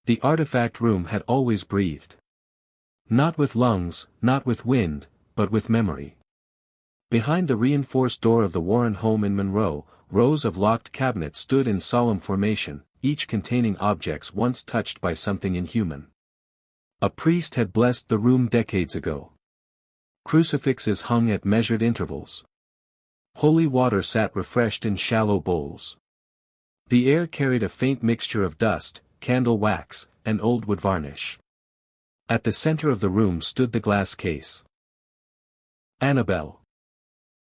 The artifact room had always breathed. Not with lungs, not with wind, but with memory. Behind the reinforced door of the Warren home in Monroe, rows of locked cabinets stood in solemn formation, each containing objects once touched by something inhuman. A priest had blessed the room decades ago. Crucifixes hung at measured intervals. Holy water sat refreshed in shallow bowls. The air carried a faint mixture of dust, candle wax, and old wood varnish. At the center of the room stood the glass case. Annabelle.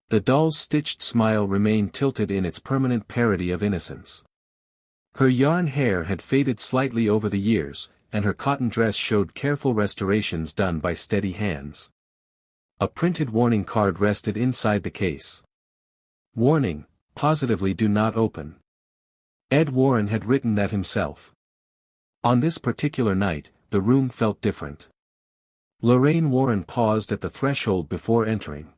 The doll's stitched smile remained tilted in its permanent parody of innocence. Her yarn hair had faded slightly over the years, and her cotton dress showed careful restorations done by steady hands. A printed warning card rested inside the case. Warning, positively do not open. Ed Warren had written that himself. On this particular night, the room felt different. Lorraine Warren paused at the threshold before entering.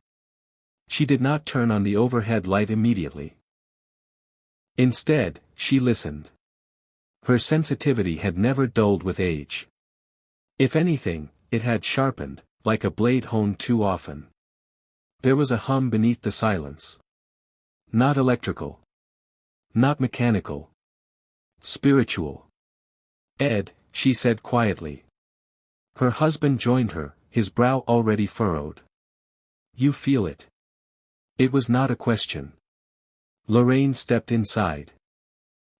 She did not turn on the overhead light immediately. Instead, she listened. Her sensitivity had never dulled with age. If anything, it had sharpened, like a blade honed too often. There was a hum beneath the silence. Not electrical. Not mechanical. Spiritual. Ed, she said quietly. Her husband joined her, his brow already furrowed. You feel it. It was not a question. Lorraine stepped inside.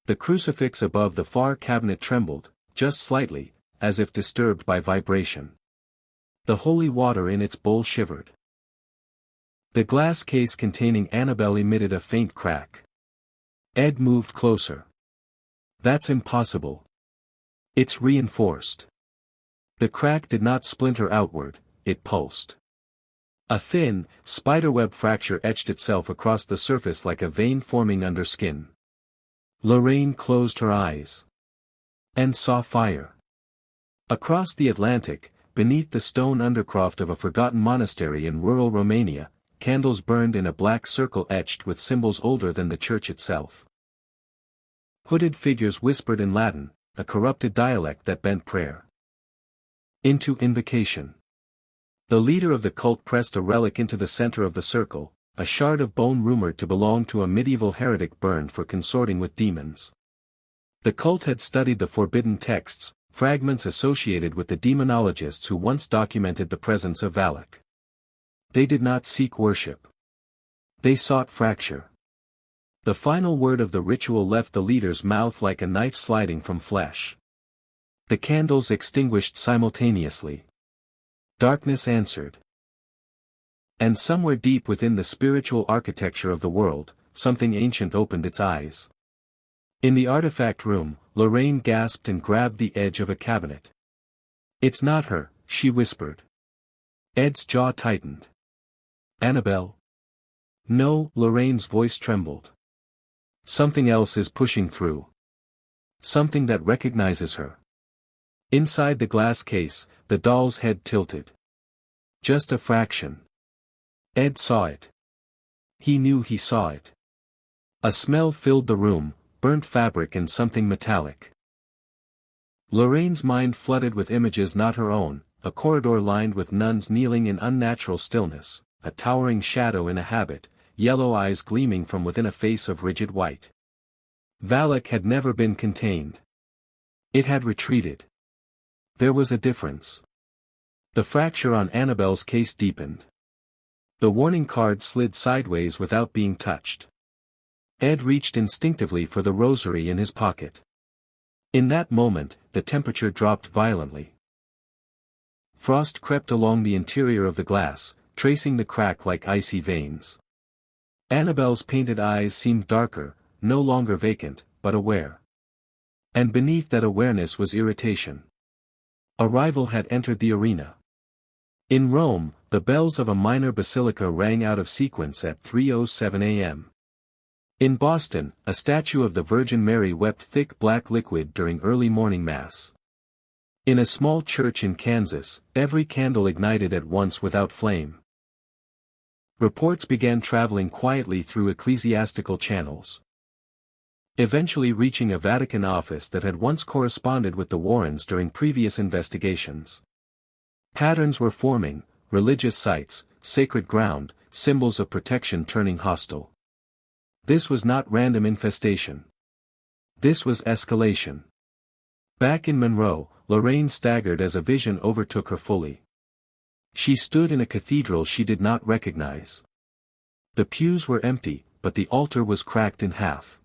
The crucifix above the far cabinet trembled, just slightly, as if disturbed by vibration. The holy water in its bowl shivered. The glass case containing Annabelle emitted a faint crack. Ed moved closer. That's impossible. It's reinforced. The crack did not splinter outward, it pulsed. A thin, spiderweb fracture etched itself across the surface like a vein forming under skin. Lorraine closed her eyes. And saw fire. Across the Atlantic, beneath the stone undercroft of a forgotten monastery in rural Romania, candles burned in a black circle etched with symbols older than the church itself. Hooded figures whispered in Latin, a corrupted dialect that bent prayer into invocation. The leader of the cult pressed a relic into the center of the circle, a shard of bone rumored to belong to a medieval heretic burned for consorting with demons. The cult had studied the forbidden texts, fragments associated with the demonologists who once documented the presence of Valak. They did not seek worship. They sought fracture. The final word of the ritual left the leader's mouth like a knife sliding from flesh. The candles extinguished simultaneously. Darkness answered. And somewhere deep within the spiritual architecture of the world, something ancient opened its eyes. In the artifact room, Lorraine gasped and grabbed the edge of a cabinet. It's not her, she whispered. Ed's jaw tightened. Annabelle? No, Lorraine's voice trembled. Something else is pushing through. Something that recognizes her. Inside the glass case, the doll's head tilted. Just a fraction. Ed saw it. He knew he saw it. A smell filled the room, burnt fabric and something metallic. Lorraine's mind flooded with images not her own, a corridor lined with nuns kneeling in unnatural stillness, a towering shadow in a habit, yellow eyes gleaming from within a face of rigid white. Valak had never been contained. It had retreated. There was a difference. The fracture on Annabelle's case deepened. The warning card slid sideways without being touched. Ed reached instinctively for the rosary in his pocket. In that moment, the temperature dropped violently. Frost crept along the interior of the glass, tracing the crack like icy veins. Annabelle's painted eyes seemed darker, no longer vacant, but aware. And beneath that awareness was irritation. A rival had entered the arena. In Rome, the bells of a minor basilica rang out of sequence at 3:07 a.m. In Boston, a statue of the Virgin Mary wept thick black liquid during early morning mass. In a small church in Kansas, every candle ignited at once without flame. Reports began traveling quietly through ecclesiastical channels. eventually reaching a Vatican office that had once corresponded with the Warrens during previous investigations. Patterns were forming: religious sites, sacred ground, symbols of protection turning hostile. This was not random infestation. This was escalation. Back in Monroe, Lorraine staggered as a vision overtook her fully. She stood in a cathedral she did not recognize. The pews were empty, but the altar was cracked in half.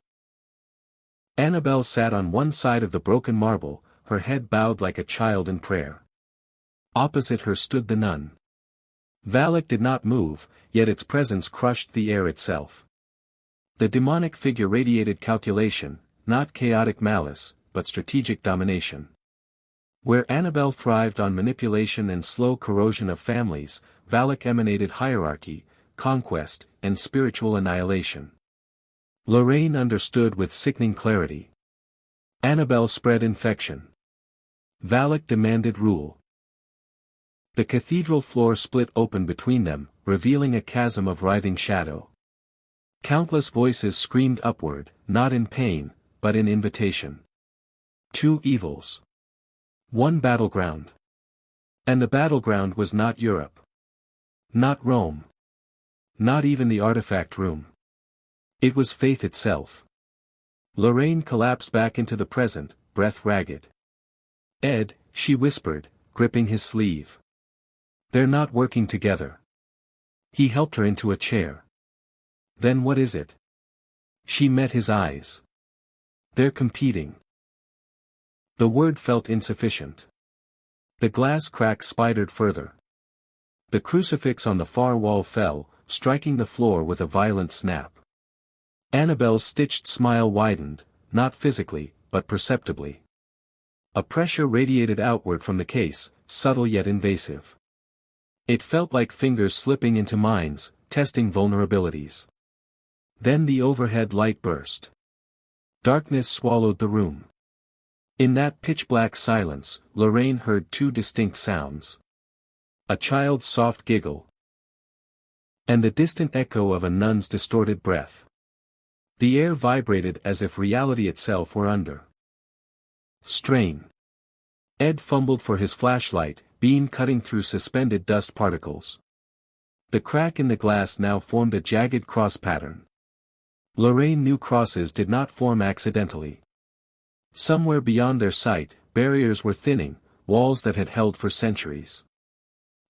Annabelle sat on one side of the broken marble, her head bowed like a child in prayer. Opposite her stood the nun. Valak did not move, yet its presence crushed the air itself. The demonic figure radiated calculation, not chaotic malice, but strategic domination. Where Annabelle thrived on manipulation and slow corrosion of families, Valak emanated hierarchy, conquest, and spiritual annihilation. Lorraine understood with sickening clarity. Annabelle spread infection. Valak demanded rule. The cathedral floor split open between them, revealing a chasm of writhing shadow. Countless voices screamed upward, not in pain, but in invitation. Two evils. One battleground. And the battleground was not Europe. Not Rome. Not even the artifact room. It was faith itself. Lorraine collapsed back into the present, breath ragged. "Ed," she whispered, gripping his sleeve. "They're not working together." He helped her into a chair. "Then what is it?" She met his eyes. "They're competing." The word felt insufficient. The glass crack spidered further. The crucifix on the far wall fell, striking the floor with a violent snap. Annabelle's stitched smile widened, not physically, but perceptibly. A pressure radiated outward from the case, subtle yet invasive. It felt like fingers slipping into minds, testing vulnerabilities. Then the overhead light burst. Darkness swallowed the room. In that pitch-black silence, Lorraine heard two distinct sounds. A child's soft giggle. And the distant echo of a nun's distorted breath. The air vibrated as if reality itself were under strain. Ed fumbled for his flashlight, beam cutting through suspended dust particles. The crack in the glass now formed a jagged cross pattern. Lorraine knew crosses did not form accidentally. Somewhere beyond their sight, barriers were thinning, walls that had held for centuries.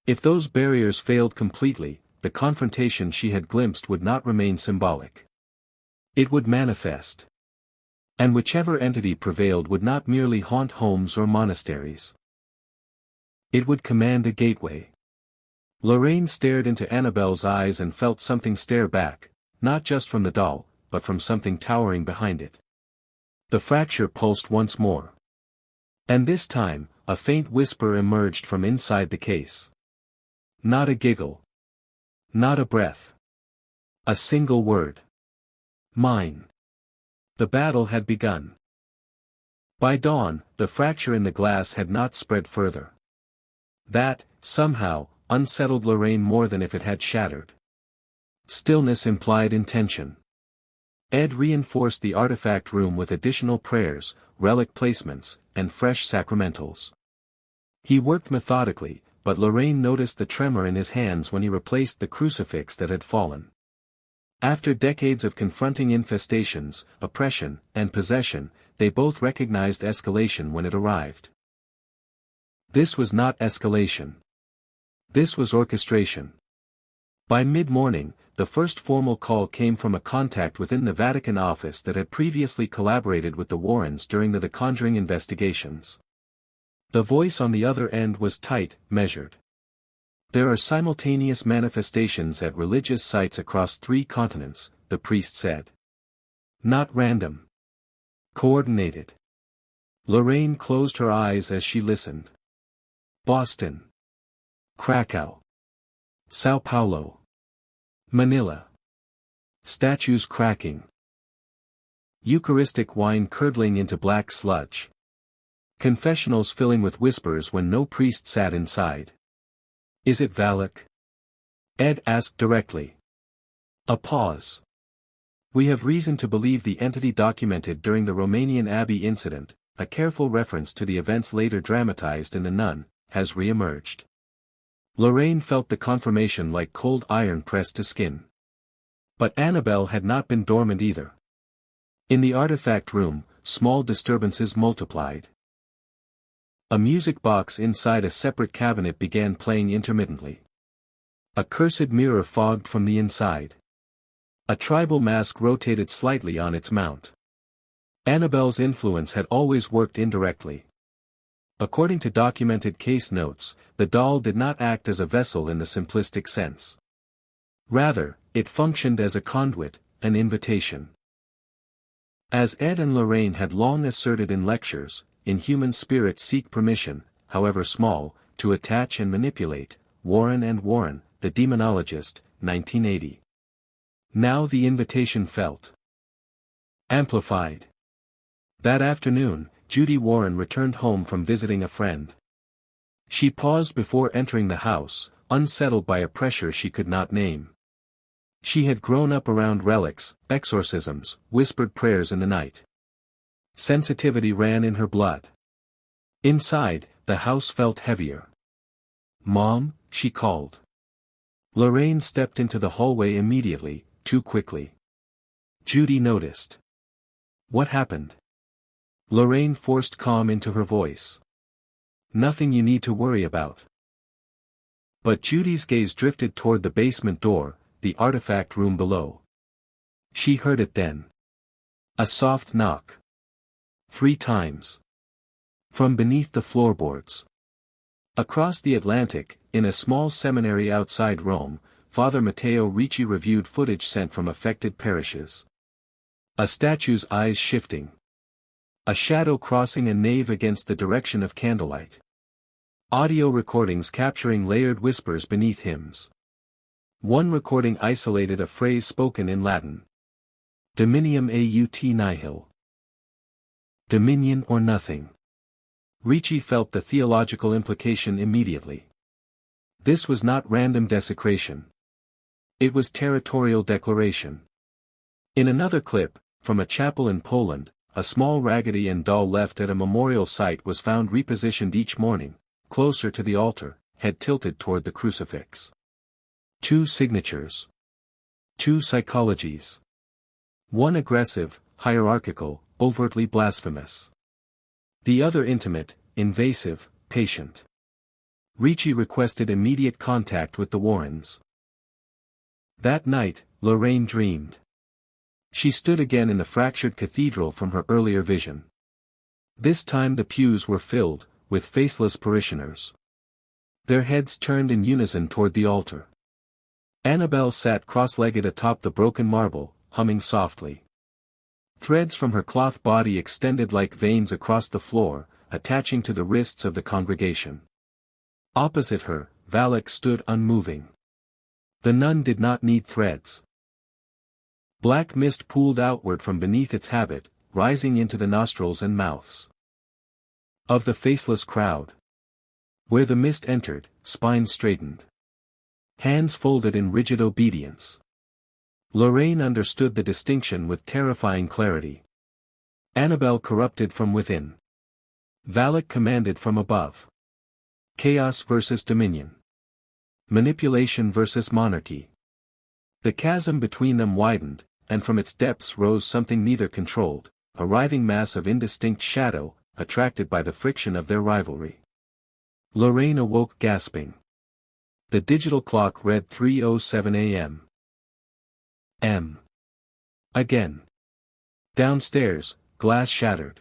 If those barriers failed completely, the confrontation she had glimpsed would not remain symbolic. It would manifest. And whichever entity prevailed would not merely haunt homes or monasteries. It would command a gateway. Lorraine stared into Annabelle's eyes and felt something stare back, not just from the doll, but from something towering behind it. The fracture pulsed once more. And this time, a faint whisper emerged from inside the case. Not a giggle. Not a breath. A single word. Mine. The battle had begun. By dawn, the fracture in the glass had not spread further. That, somehow, unsettled Lorraine more than if it had shattered. Stillness implied intention. Ed reinforced the artifact room with additional prayers, relic placements, and fresh sacramentals. He worked methodically, but Lorraine noticed the tremor in his hands when he replaced the crucifix that had fallen. After decades of confronting infestations, oppression, and possession, they both recognized escalation when it arrived. This was not escalation. This was orchestration. By mid-morning, the first formal call came from a contact within the Vatican office that had previously collaborated with the Warrens during the Conjuring investigations. The voice on the other end was tight, measured. "There are simultaneous manifestations at religious sites across 3 continents," the priest said. "Not random. Coordinated." Lorraine closed her eyes as she listened. Boston. Krakow. Sao Paulo. Manila. Statues cracking. Eucharistic wine curdling into black sludge. Confessionals filling with whispers when no priest sat inside. "Is it Valak?" Ed asked directly. A pause. We have reason to believe the entity documented during the Romanian Abbey incident, a careful reference to the events later dramatized in The Nun, has re-emerged. Lorraine felt the confirmation like cold iron pressed to skin. But Annabelle had not been dormant either. In the artifact room, small disturbances multiplied. A music box inside a separate cabinet began playing intermittently. A cursed mirror fogged from the inside. A tribal mask rotated slightly on its mount. Annabelle's influence had always worked indirectly. According to documented case notes, the doll did not act as a vessel in the simplistic sense. Rather, it functioned as a conduit, an invitation. As Ed and Lorraine had long asserted in lectures, inhuman spirits seek permission, however small, to attach and manipulate. Warren and Warren, The Demonologist, 1980. Now the invitation felt amplified. That afternoon, Judy Warren returned home from visiting a friend. She paused before entering the house, unsettled by a pressure she could not name. She had grown up around relics, exorcisms, whispered prayers in the night. Sensitivity ran in her blood. Inside, the house felt heavier. "Mom," she called. Lorraine stepped into the hallway immediately, too quickly. Judy noticed. "What happened?" Lorraine forced calm into her voice. "Nothing you need to worry about." But Judy's gaze drifted toward the basement door, the artifact room below. She heard it then. A soft knock. 3 times. From beneath the floorboards. Across the Atlantic, in a small seminary outside Rome, Father Matteo Ricci reviewed footage sent from affected parishes. A statue's eyes shifting. A shadow crossing a nave against the direction of candlelight. Audio recordings capturing layered whispers beneath hymns. One recording isolated a phrase spoken in Latin. Dominium aut nihil. Dominion or nothing. Ricci felt the theological implication immediately. This was not random desecration. It was territorial declaration. In another clip, from a chapel in Poland, a small Raggedy Ann doll left at a memorial site was found repositioned each morning, closer to the altar, head tilted toward the crucifix. 2 signatures. 2 psychologies. One aggressive, hierarchical, overtly blasphemous. The other intimate, invasive, patient. Ricci requested immediate contact with the Warrens. That night, Lorraine dreamed. She stood again in the fractured cathedral from her earlier vision. This time the pews were filled, with faceless parishioners. Their heads turned in unison toward the altar. Annabelle sat cross-legged atop the broken marble, humming softly. Threads from her cloth body extended like veins across the floor, attaching to the wrists of the congregation. Opposite her, Valak stood unmoving. The nun did not need threads. Black mist pooled outward from beneath its habit, rising into the nostrils and mouths of the faceless crowd. Where the mist entered, spines straightened. Hands folded in rigid obedience. Lorraine understood the distinction with terrifying clarity. Annabelle corrupted from within. Valak commanded from above. Chaos versus dominion. Manipulation versus monarchy. The chasm between them widened, and from its depths rose something neither controlled, a writhing mass of indistinct shadow, attracted by the friction of their rivalry. Lorraine awoke gasping. The digital clock read 3:07 a.m. Again. Downstairs, glass shattered.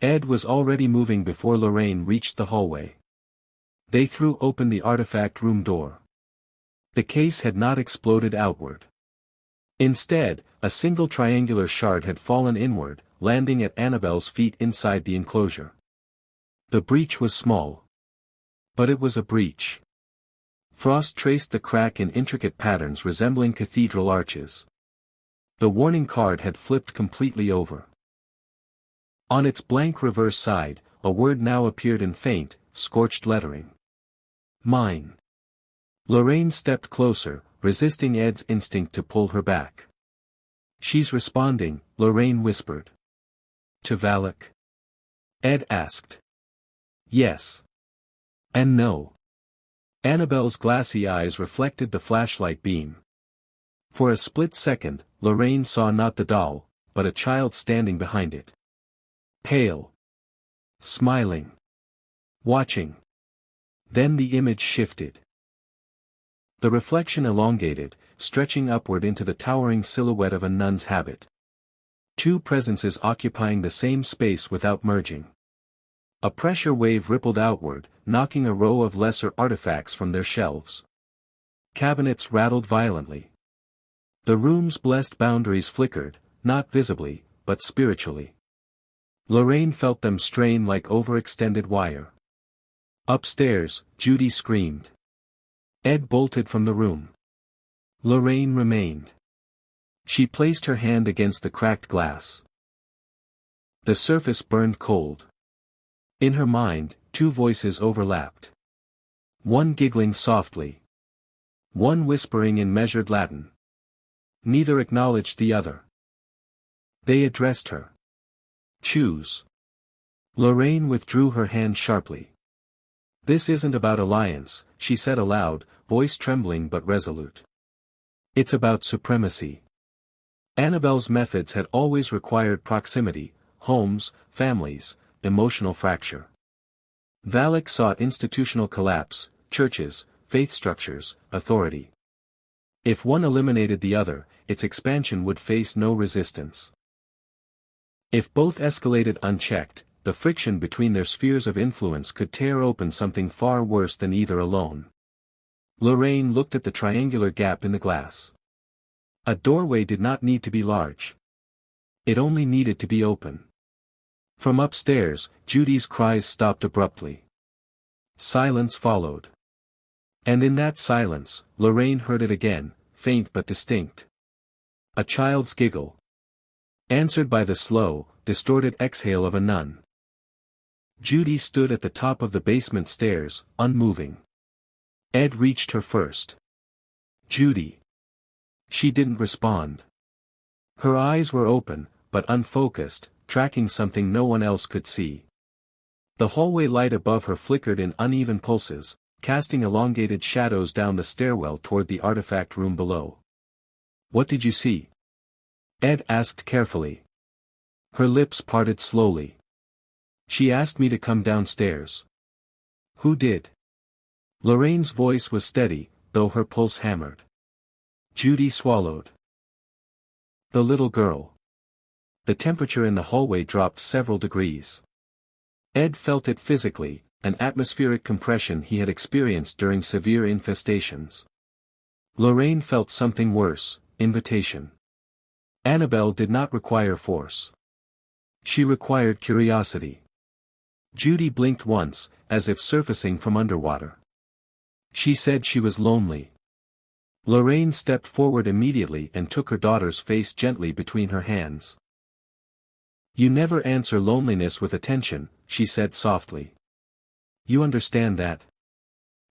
Ed was already moving before Lorraine reached the hallway. They threw open the artifact room door. The case had not exploded outward. Instead, a single triangular shard had fallen inward, landing at Annabelle's feet inside the enclosure. The breach was small. But it was a breach. Frost traced the crack in intricate patterns resembling cathedral arches. The warning card had flipped completely over. On its blank reverse side, a word now appeared in faint, scorched lettering. Mine. Lorraine stepped closer, resisting Ed's instinct to pull her back. She's responding, Lorraine whispered. To Valak? Ed asked. Yes. And no. Annabelle's glassy eyes reflected the flashlight beam. For a split second, Lorraine saw not the doll, but a child standing behind it. Pale. Smiling. Watching. Then the image shifted. The reflection elongated, stretching upward into the towering silhouette of a nun's habit. Two presences occupying the same space without merging. A pressure wave rippled outward, knocking a row of lesser artifacts from their shelves. Cabinets rattled violently. The room's blessed boundaries flickered, not visibly, but spiritually. Lorraine felt them strain like overextended wire. Upstairs, Judy screamed. Ed bolted from the room. Lorraine remained. She placed her hand against the cracked glass. The surface burned cold. In her mind, two voices overlapped. One giggling softly. One whispering in measured Latin. Neither acknowledged the other. They addressed her. Choose. Lorraine withdrew her hand sharply. This isn't about alliance, she said aloud, voice trembling but resolute. It's about supremacy. Annabelle's methods had always required proximity, homes, families, emotional fracture. Valak sought institutional collapse, churches, faith structures, authority. If one eliminated the other, its expansion would face no resistance. If both escalated unchecked, the friction between their spheres of influence could tear open something far worse than either alone. Lorraine looked at the triangular gap in the glass. A doorway did not need to be large. It only needed to be open. From upstairs, Judy's cries stopped abruptly. Silence followed. And in that silence, Lorraine heard it again, faint but distinct. A child's giggle. Answered by the slow, distorted exhale of a nun. Judy stood at the top of the basement stairs, unmoving. Ed reached her first. Judy. She didn't respond. Her eyes were open, but unfocused, tracking something no one else could see. The hallway light above her flickered in uneven pulses, casting elongated shadows down the stairwell toward the artifact room below. What did you see? Ed asked carefully. Her lips parted slowly. She asked me to come downstairs. Who did? Lorraine's voice was steady, though her pulse hammered. Judy swallowed. The little girl. The temperature in the hallway dropped several degrees. Ed felt it physically, an atmospheric compression he had experienced during severe infestations. Lorraine felt something worse, invitation. Annabelle did not require force. She required curiosity. Judy blinked once, as if surfacing from underwater. She said she was lonely. Lorraine stepped forward immediately and took her daughter's face gently between her hands. You never answer loneliness with attention, she said softly. You understand that?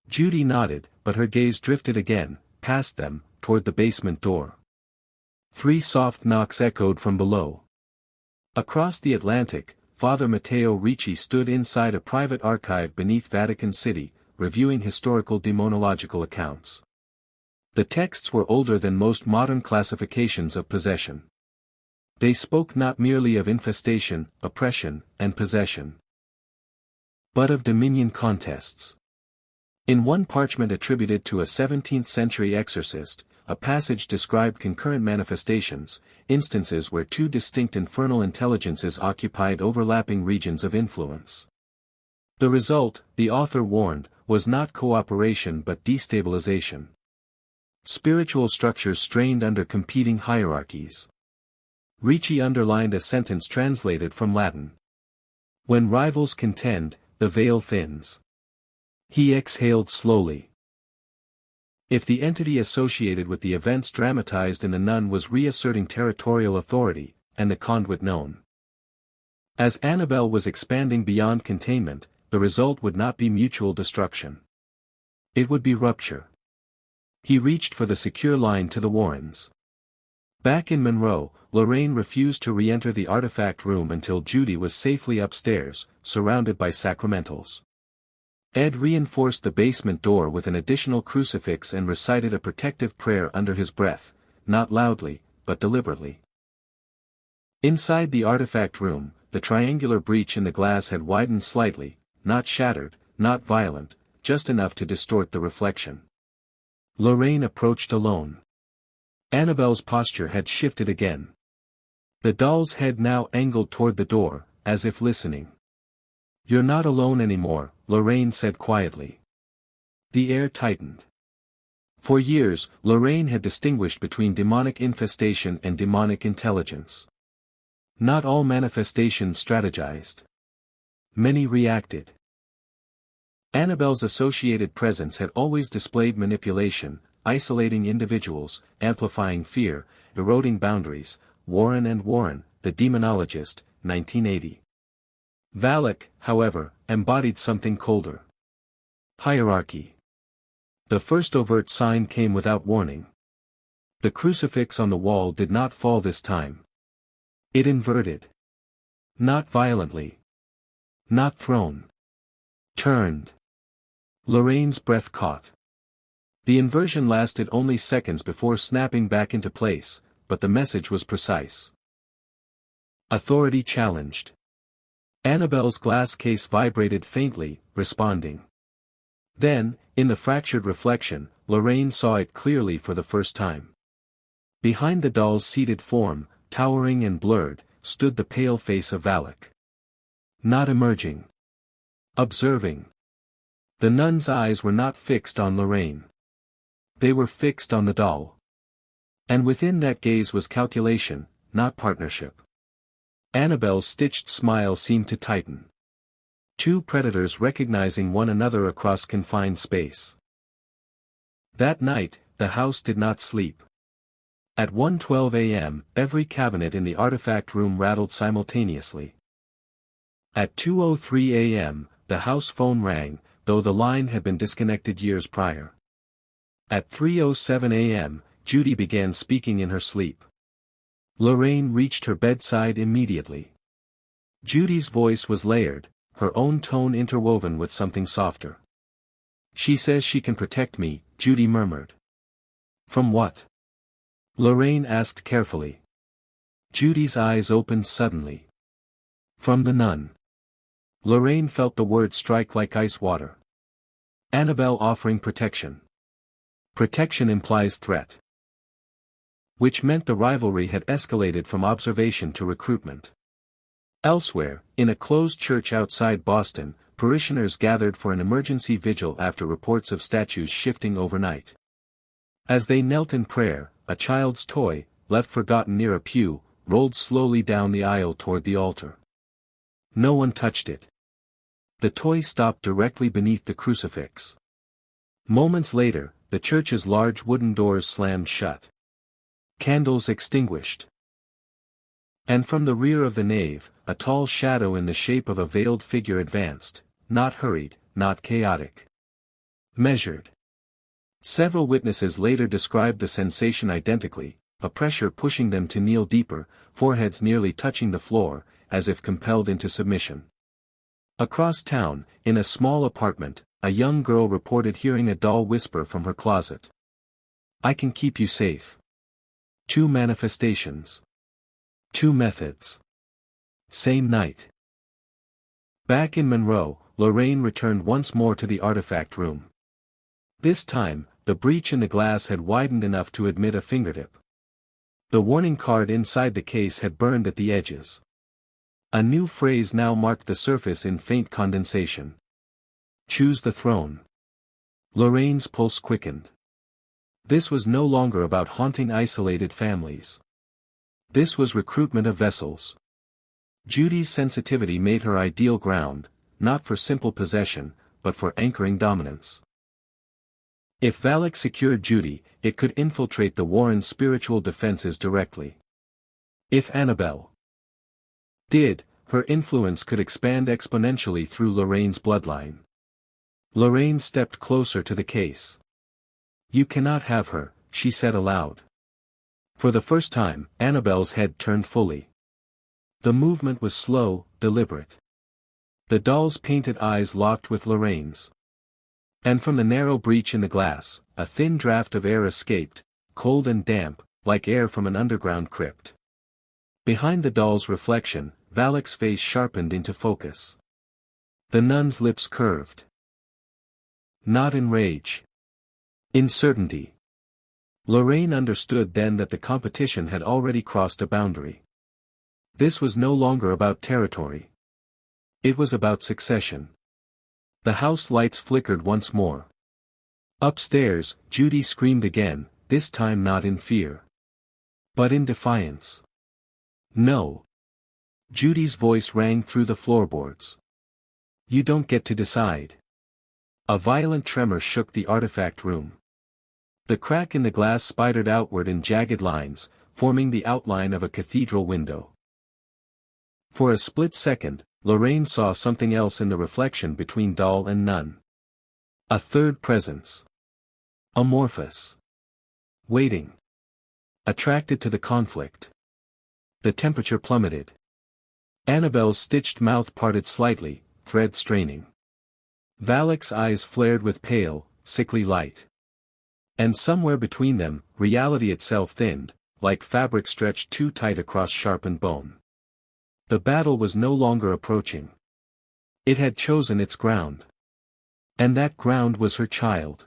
Judy nodded, but her gaze drifted again, past them, toward the basement door. 3 soft knocks echoed from below. Across the Atlantic, Father Matteo Ricci stood inside a private archive beneath Vatican City, reviewing historical demonological accounts. The texts were older than most modern classifications of possession. They spoke not merely of infestation, oppression, and possession, but of dominion contests. In one parchment attributed to a 17th-century exorcist, a passage described concurrent manifestations, instances where 2 distinct infernal intelligences occupied overlapping regions of influence. The result, the author warned, was not cooperation but destabilization. Spiritual structures strained under competing hierarchies. Ricci underlined a sentence translated from Latin. When rivals contend, the veil thins. He exhaled slowly. If the entity associated with the events dramatized in the Nun was reasserting territorial authority, and the conduit known as Annabelle was expanding beyond containment, the result would not be mutual destruction. It would be rupture. He reached for the secure line to the Warrens. Back in Monroe, Lorraine refused to re-enter the artifact room until Judy was safely upstairs, surrounded by sacramentals. Ed reinforced the basement door with an additional crucifix and recited a protective prayer under his breath, not loudly, but deliberately. Inside the artifact room, the triangular breach in the glass had widened slightly, not shattered, not violent, just enough to distort the reflection. Lorraine approached alone. Annabelle's posture had shifted again. The doll's head now angled toward the door, as if listening. "You're not alone anymore," Lorraine said quietly. The air tightened. For years, Lorraine had distinguished between demonic infestation and demonic intelligence. Not all manifestations strategized. Many reacted. Annabelle's associated presence had always displayed manipulation, isolating individuals, amplifying fear, eroding boundaries. Warren and Warren, the Demonologist, 1980. VALAK, however, embodied something colder. Hierarchy. The first overt sign came without warning. The crucifix on the wall did not fall this time. It inverted. Not violently. Not thrown. Turned. Lorraine's breath caught. The inversion lasted only seconds before snapping back into place, but the message was precise. Authority challenged. Annabelle's glass case vibrated faintly, responding. Then, in the fractured reflection, Lorraine saw it clearly for the first time. Behind the doll's seated form, towering and blurred, stood the pale face of VALAK. Not emerging. Observing. The nun's eyes were not fixed on Lorraine. They were fixed on the doll. And within that gaze was calculation, not partnership. Annabelle's stitched smile seemed to tighten. Two predators recognizing one another across confined space. That night, the house did not sleep. At 1:12 a.m., every cabinet in the artifact room rattled simultaneously. At 2:03 a.m., the house phone rang, though the line had been disconnected years prior. At 3:07 a.m., Judy began speaking in her sleep. Lorraine reached her bedside immediately. Judy's voice was layered, her own tone interwoven with something softer. "She says she can protect me," Judy murmured. "From what?" Lorraine asked carefully. Judy's eyes opened suddenly. "From the nun." Lorraine felt the word strike like ice water. Annabelle offering protection. Protection implies threat. Which meant the rivalry had escalated from observation to recruitment. Elsewhere, in a closed church outside Boston, parishioners gathered for an emergency vigil after reports of statues shifting overnight. As they knelt in prayer, a child's toy, left forgotten near a pew, rolled slowly down the aisle toward the altar. No one touched it. The toy stopped directly beneath the crucifix. Moments later, the church's large wooden doors slammed shut. Candles extinguished. And from the rear of the nave, a tall shadow in the shape of a veiled figure advanced, not hurried, not chaotic. Measured. Several witnesses later described the sensation identically, a pressure pushing them to kneel deeper, foreheads nearly touching the floor, as if compelled into submission. Across town, in a small apartment, a young girl reported hearing a doll whisper from her closet. "I can keep you safe." 2 manifestations. 2 methods. Same night. Back in Monroe, Lorraine returned once more to the artifact room. This time, the breach in the glass had widened enough to admit a fingertip. The warning card inside the case had burned at the edges. A new phrase now marked the surface in faint condensation. "Choose the throne." Lorraine's pulse quickened. This was no longer about haunting isolated families. This was recruitment of vessels. Judy's sensitivity made her ideal ground, not for simple possession, but for anchoring dominance. If VALAK secured Judy, it could infiltrate the Warrens' spiritual defenses directly. If Annabelle did, her influence could expand exponentially through Lorraine's bloodline. Lorraine stepped closer to the case. "You cannot have her," she said aloud. For the first time, Annabelle's head turned fully. The movement was slow, deliberate. The doll's painted eyes locked with Lorraine's. And from the narrow breach in the glass, a thin draft of air escaped, cold and damp, like air from an underground crypt. Behind the doll's reflection, Valak's face sharpened into focus. The nun's lips curved. Not in rage. In certainty. Lorraine understood then that the competition had already crossed a boundary. This was no longer about territory. It was about succession. The house lights flickered once more. Upstairs, Judy screamed again, this time not in fear, but in defiance. No. Judy's voice rang through the floorboards. You don't get to decide. A violent tremor shook the artifact room. The crack in the glass spidered outward in jagged lines, forming the outline of a cathedral window. For a split second, Lorraine saw something else in the reflection between doll and nun. A third presence. Amorphous. Waiting. Attracted to the conflict. The temperature plummeted. Annabelle's stitched mouth parted slightly, thread straining. Valak's eyes flared with pale, sickly light. And somewhere between them, reality itself thinned, like fabric stretched too tight across sharpened bone. The battle was no longer approaching. It had chosen its ground. And that ground was her child.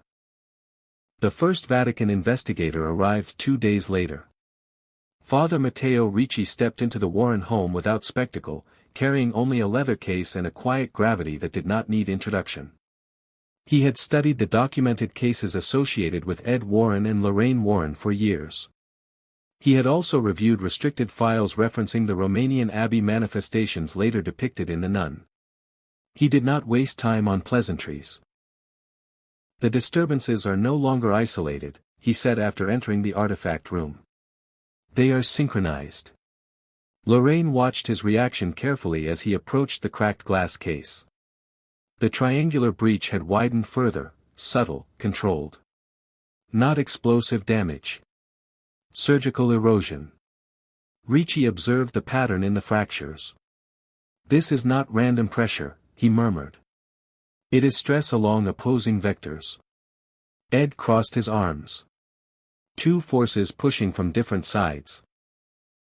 The first Vatican investigator arrived 2 days later. Father Matteo Ricci stepped into the Warren home without spectacle, carrying only a leather case and a quiet gravity that did not need introduction. He had studied the documented cases associated with Ed Warren and Lorraine Warren for years. He had also reviewed restricted files referencing the Romanian abbey manifestations later depicted in The Nun. He did not waste time on pleasantries. The disturbances are no longer isolated, he said after entering the artifact room. They are synchronized. Lorraine watched his reaction carefully as he approached the cracked glass case. The triangular breach had widened further, subtle, controlled. Not explosive damage. Surgical erosion. Ricci observed the pattern in the fractures. This is not random pressure, he murmured. It is stress along opposing vectors. Ed crossed his arms. Two forces pushing from different sides.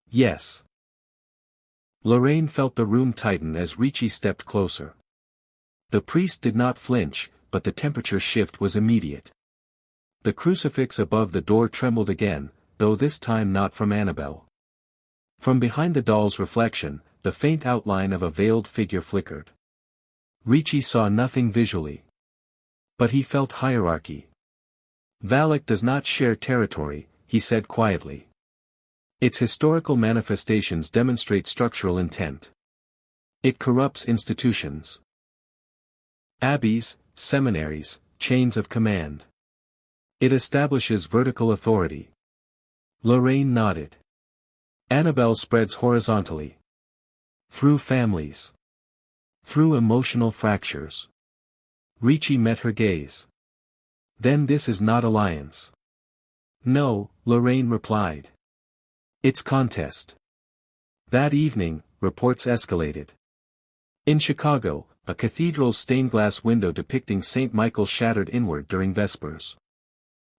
Yes. Lorraine felt the room tighten as Ricci stepped closer. The priest did not flinch, but the temperature shift was immediate. The crucifix above the door trembled again, though this time not from Annabelle. From behind the doll's reflection, the faint outline of a veiled figure flickered. Ricci saw nothing visually. But he felt hierarchy. Valak does not share territory, he said quietly. Its historical manifestations demonstrate structural intent. It corrupts institutions. Abbeys, seminaries, chains of command. It establishes vertical authority. Lorraine nodded. Annabelle spreads horizontally. Through families. Through emotional fractures. Ricci met her gaze. Then this is not alliance. No, Lorraine replied. It's contest. That evening, reports escalated. In Chicago, a cathedral's stained glass window depicting St. Michael shattered inward during Vespers.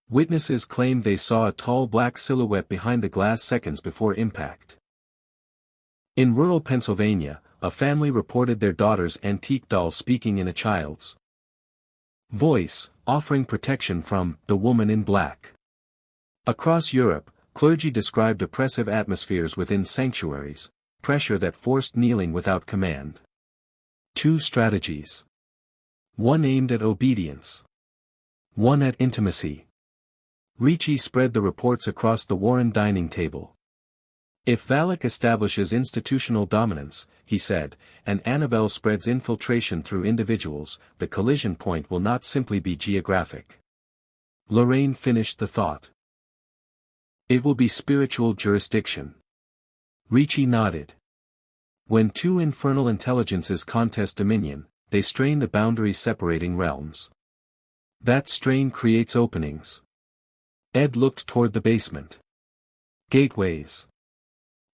Witnesses claimed they saw a tall black silhouette behind the glass seconds before impact. In rural Pennsylvania, a family reported their daughter's antique doll speaking in a child's voice, offering protection from the woman in black. Across Europe, clergy described oppressive atmospheres within sanctuaries, pressure that forced kneeling without command. Two strategies. One aimed at obedience. One at intimacy. Ricci spread the reports across the Warren dining table. If Valak establishes institutional dominance, he said, and Annabelle spreads infiltration through individuals, the collision point will not simply be geographic. Lorraine finished the thought. It will be spiritual jurisdiction. Ricci nodded. When two infernal intelligences contest dominion, they strain the boundaries separating realms. That strain creates openings. Ed looked toward the basement. Gateways.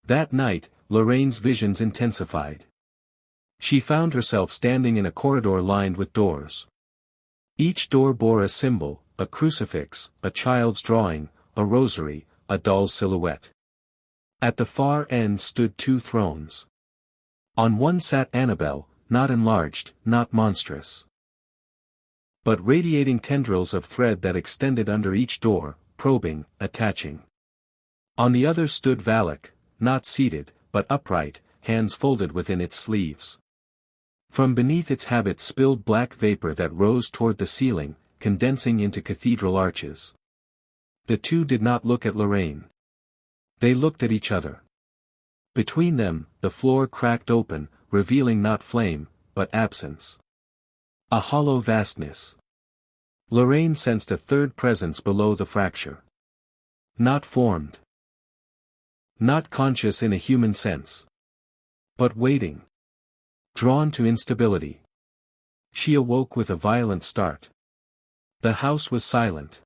That night, Lorraine's visions intensified. She found herself standing in a corridor lined with doors. Each door bore a symbol, a crucifix, a child's drawing, a rosary, a doll's silhouette. At the far end stood two thrones. On one sat Annabelle, not enlarged, not monstrous, but radiating tendrils of thread that extended under each door, probing, attaching. On the other stood Valak, not seated, but upright, hands folded within its sleeves. From beneath its habit spilled black vapor that rose toward the ceiling, condensing into cathedral arches. The two did not look at Lorraine. They looked at each other. Between them, the floor cracked open, revealing not flame, but absence. A hollow vastness. Lorraine sensed a third presence below the fracture. Not formed. Not conscious in a human sense. But waiting. Drawn to instability. She awoke with a violent start. The house was silent.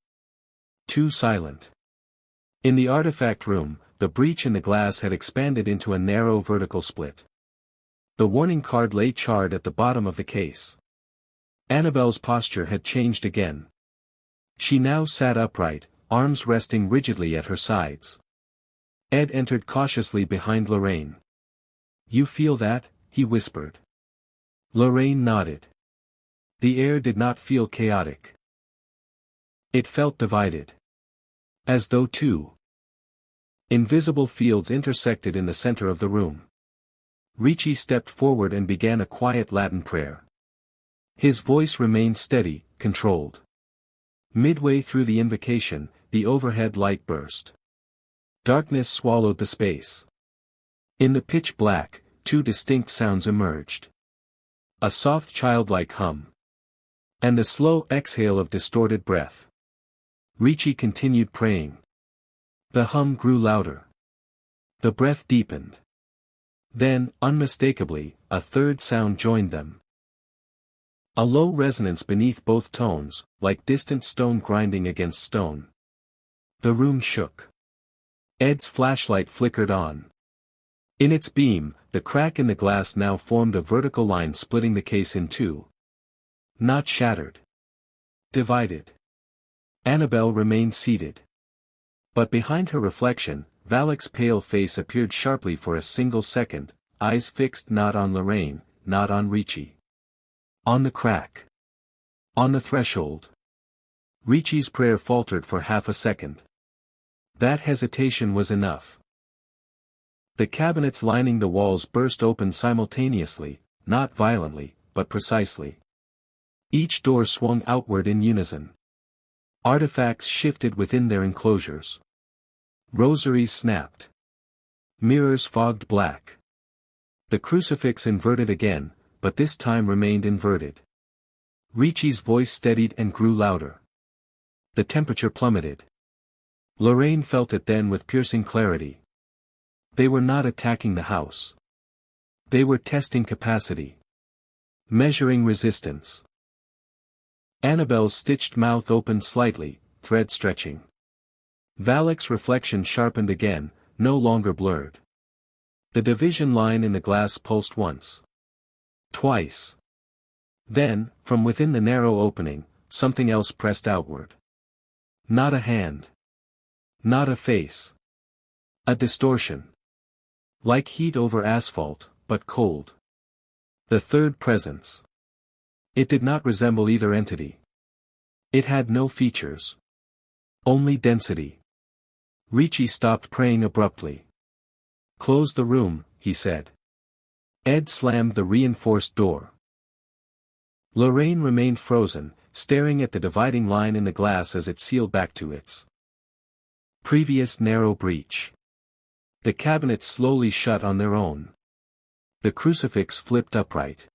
Too silent. In the artifact room, the breach in the glass had expanded into a narrow vertical split. The warning card lay charred at the bottom of the case. Annabelle's posture had changed again. She now sat upright, arms resting rigidly at her sides. Ed entered cautiously behind Lorraine. "You feel that?" he whispered. Lorraine nodded. The air did not feel chaotic. It felt divided. As though two invisible fields intersected in the center of the room. Ricci stepped forward and began a quiet Latin prayer. His voice remained steady, controlled. Midway through the invocation, the overhead light burst. Darkness swallowed the space. In the pitch black, two distinct sounds emerged. A soft childlike hum. And a slow exhale of distorted breath. Ricci continued praying. The hum grew louder. The breath deepened. Then, unmistakably, a third sound joined them. A low resonance beneath both tones, like distant stone grinding against stone. The room shook. Ed's flashlight flickered on. In its beam, the crack in the glass now formed a vertical line splitting the case in two. Not shattered. Divided. Annabelle remained seated. But behind her reflection, Valak's pale face appeared sharply for a single second, eyes fixed not on Lorraine, not on Ricci. On the crack. On the threshold. Ricci's prayer faltered for half a second. That hesitation was enough. The cabinets lining the walls burst open simultaneously, not violently, but precisely. Each door swung outward in unison. Artifacts shifted within their enclosures. Rosaries snapped. Mirrors fogged black. The crucifix inverted again, but this time remained inverted. Ricci's voice steadied and grew louder. The temperature plummeted. Lorraine felt it then with piercing clarity. They were not attacking the house. They were testing capacity. Measuring resistance. Annabelle's stitched mouth opened slightly, thread stretching. Valak's reflection sharpened again, no longer blurred. The division line in the glass pulsed once. Twice. Then, from within the narrow opening, something else pressed outward. Not a hand. Not a face. A distortion. Like heat over asphalt, but cold. The third presence. It did not resemble either entity. It had no features. Only density. Ricci stopped praying abruptly. "Close the room," he said. Ed slammed the reinforced door. Lorraine remained frozen, staring at the dividing line in the glass as it sealed back to its previous narrow breach. The cabinets slowly shut on their own. The crucifix flipped upright.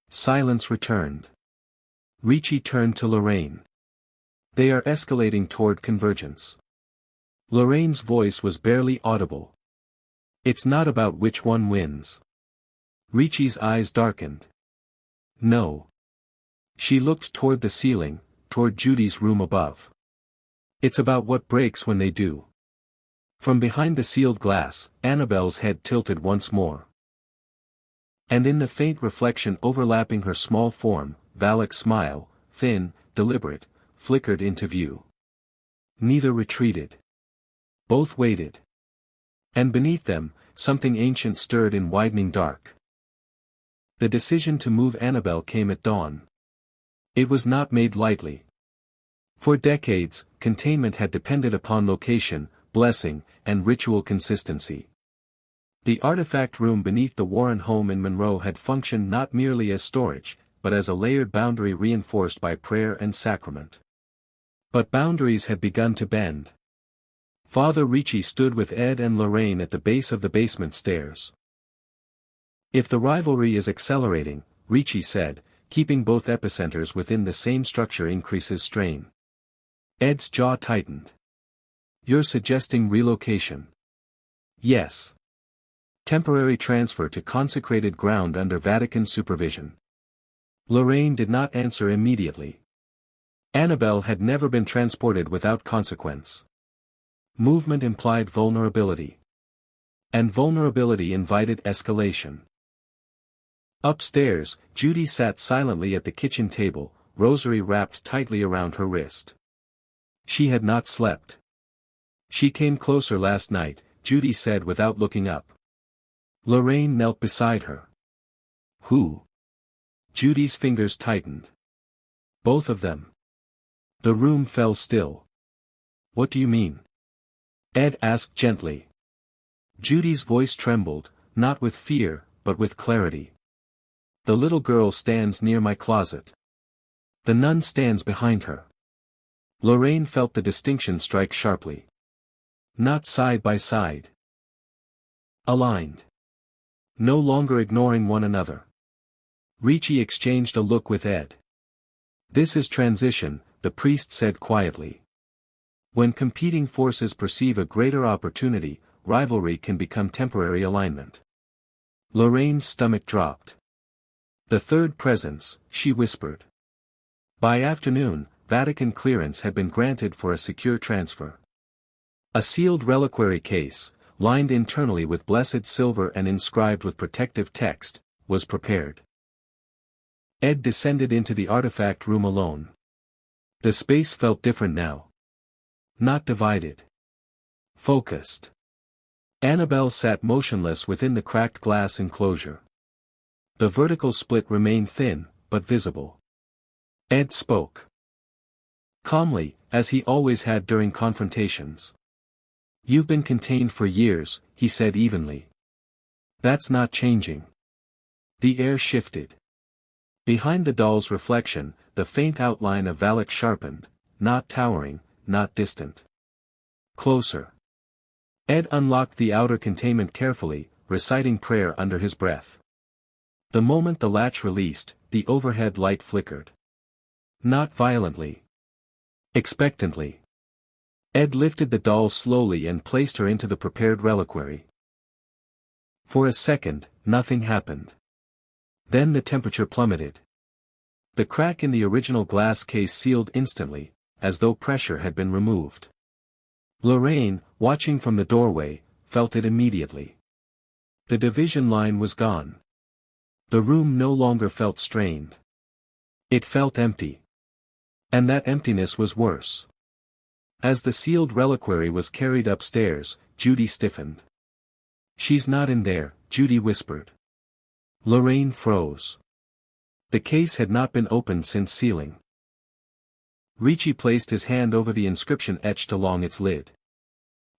Silence returned. Ricci turned to Lorraine. "They are escalating toward convergence." Lorraine's voice was barely audible. "It's not about which one wins." Ricci's eyes darkened. "No." She looked toward the ceiling, toward Judy's room above. "It's about what breaks when they do." From behind the sealed glass, Annabelle's head tilted once more. And in the faint reflection overlapping her small form, Valak's smile, thin, deliberate, flickered into view. Neither retreated. Both waited. And beneath them, something ancient stirred in widening dark. The decision to move Annabelle came at dawn. It was not made lightly. For decades, containment had depended upon location, blessing, and ritual consistency. The artifact room beneath the Warren home in Monroe had functioned not merely as storage, but as a layered boundary reinforced by prayer and sacrament. But boundaries had begun to bend. Father Ricci stood with Ed and Lorraine at the base of the basement stairs. "If the rivalry is accelerating," Ricci said, "keeping both epicenters within the same structure increases strain." Ed's jaw tightened. "You're suggesting relocation?" "Yes. Temporary transfer to consecrated ground under Vatican supervision." Lorraine did not answer immediately. Annabelle had never been transported without consequence. Movement implied vulnerability. And vulnerability invited escalation. Upstairs, Judy sat silently at the kitchen table, rosary wrapped tightly around her wrist. She had not slept. "She came closer last night," Judy said without looking up. Lorraine knelt beside her. "Who?" Judy's fingers tightened. "Both of them." The room fell still. "What do you mean?" Ed asked gently. Judy's voice trembled, not with fear, but with clarity. "The little girl stands near my closet. The nun stands behind her." Lorraine felt the distinction strike sharply. Not side by side. Aligned. No longer ignoring one another. Ricci exchanged a look with Ed. "This is transition," the priest said quietly. "When competing forces perceive a greater opportunity, rivalry can become temporary alignment." Lorraine's stomach dropped. "The third presence," she whispered. By afternoon, Vatican clearance had been granted for a secure transfer. A sealed reliquary case, lined internally with blessed silver and inscribed with protective text, was prepared. Ed descended into the artifact room alone. The space felt different now. Not divided. Focused. Annabelle sat motionless within the cracked glass enclosure. The vertical split remained thin, but visible. Ed spoke. Calmly, as he always had during confrontations. "You've been contained for years," he said evenly. "That's not changing." The air shifted. Behind the doll's reflection, the faint outline of Valak sharpened, not towering, not distant. Closer. Ed unlocked the outer containment carefully, reciting prayer under his breath. The moment the latch released, the overhead light flickered. Not violently. Expectantly. Ed lifted the doll slowly and placed her into the prepared reliquary. For a second, nothing happened. Then the temperature plummeted. The crack in the original glass case sealed instantly, as though pressure had been removed. Lorraine, watching from the doorway, felt it immediately. The division line was gone. The room no longer felt strained. It felt empty. And that emptiness was worse. As the sealed reliquary was carried upstairs, Judy stiffened. "She's not in there," Judy whispered. Lorraine froze. The case had not been opened since sealing. Ricci placed his hand over the inscription etched along its lid.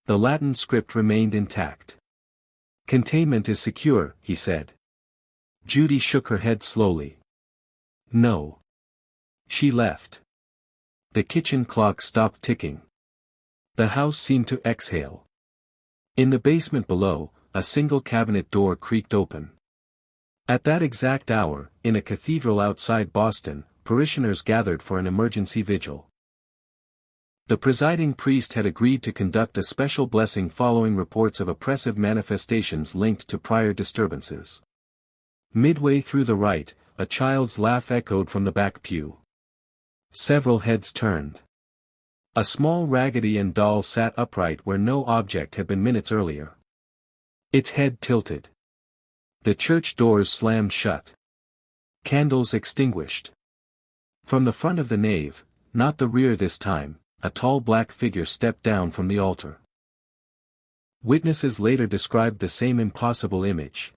The Latin script remained intact. "Containment is secure," he said. Judy shook her head slowly. "No." She left. The kitchen clock stopped ticking. The house seemed to exhale. In the basement below, a single cabinet door creaked open. At that exact hour, in a cathedral outside Boston, parishioners gathered for an emergency vigil. The presiding priest had agreed to conduct a special blessing following reports of oppressive manifestations linked to prior disturbances. Midway through the rite, a child's laugh echoed from the back pew. Several heads turned. A small Raggedy Ann doll sat upright where no object had been minutes earlier. Its head tilted. The church doors slammed shut. Candles extinguished. From the front of the nave, not the rear this time, a tall black figure stepped down from the altar. Witnesses later described the same impossible image.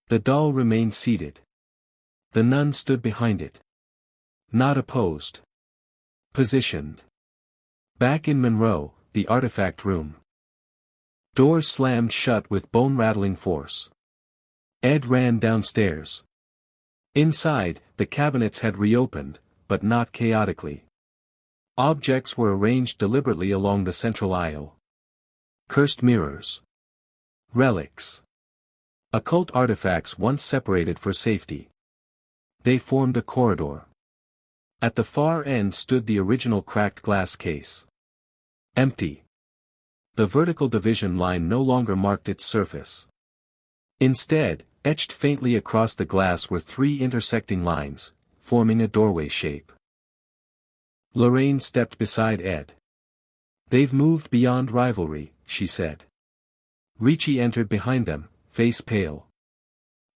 The doll remained seated. The nun stood behind it. Not opposed. Positioned. Back in Monroe, the artifact room. Doors slammed shut with bone-rattling force. Ed ran downstairs. Inside, the cabinets had reopened, but not chaotically. Objects were arranged deliberately along the central aisle. Cursed mirrors. Relics. Occult artifacts once separated for safety. They formed a corridor. At the far end stood the original cracked glass case. Empty. The vertical division line no longer marked its surface. Instead, etched faintly across the glass were three intersecting lines, forming a doorway shape. Lorraine stepped beside Ed. "They've moved beyond rivalry," she said. Ricci entered behind them, face pale.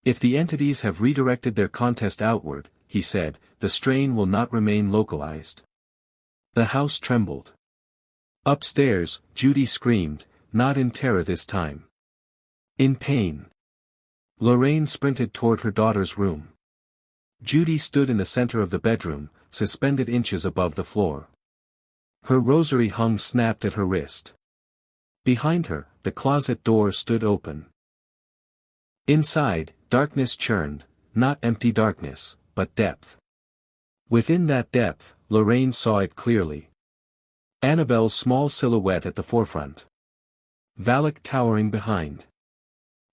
"If the entities have redirected their contest outward," he said, "the strain will not remain localized." The house trembled. Upstairs, Judy screamed, not in terror this time. In pain. Lorraine sprinted toward her daughter's room. Judy stood in the center of the bedroom, suspended inches above the floor. Her rosary hung snapped at her wrist. Behind her, the closet door stood open. Inside, darkness churned, not empty darkness, but depth. Within that depth, Lorraine saw it clearly. Annabelle's small silhouette at the forefront. Valak towering behind.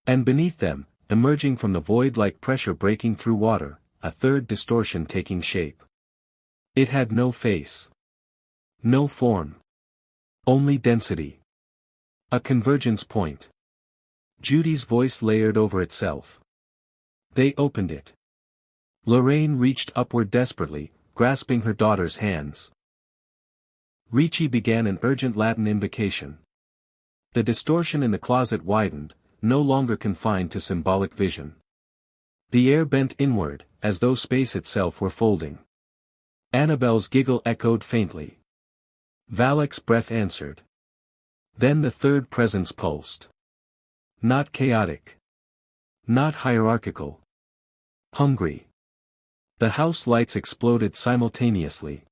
And beneath them, emerging from the void like pressure breaking through water, a third distortion taking shape. It had no face. No form. Only density. A convergence point. Judy's voice layered over itself. They opened it. Lorraine reached upward desperately, grasping her daughter's hands. Ricci began an urgent Latin invocation. The distortion in the closet widened, no longer confined to symbolic vision. The air bent inward, as though space itself were folding. Annabelle's giggle echoed faintly. Valak's breath answered. Then the third presence pulsed. Not chaotic. Not hierarchical. Hungry. The house lights exploded simultaneously.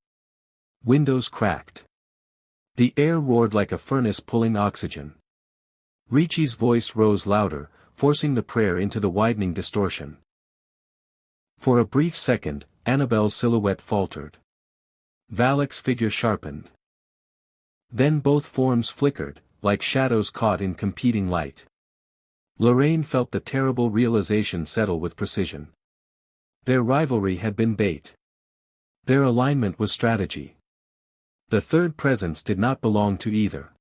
Windows cracked. The air roared like a furnace pulling oxygen. Ricci's voice rose louder, forcing the prayer into the widening distortion. For a brief second, Annabelle's silhouette faltered. Valak's figure sharpened. Then both forms flickered, like shadows caught in competing light. Lorraine felt the terrible realization settle with precision. Their rivalry had been bait. Their alignment was strategy. The third presence did not belong to either.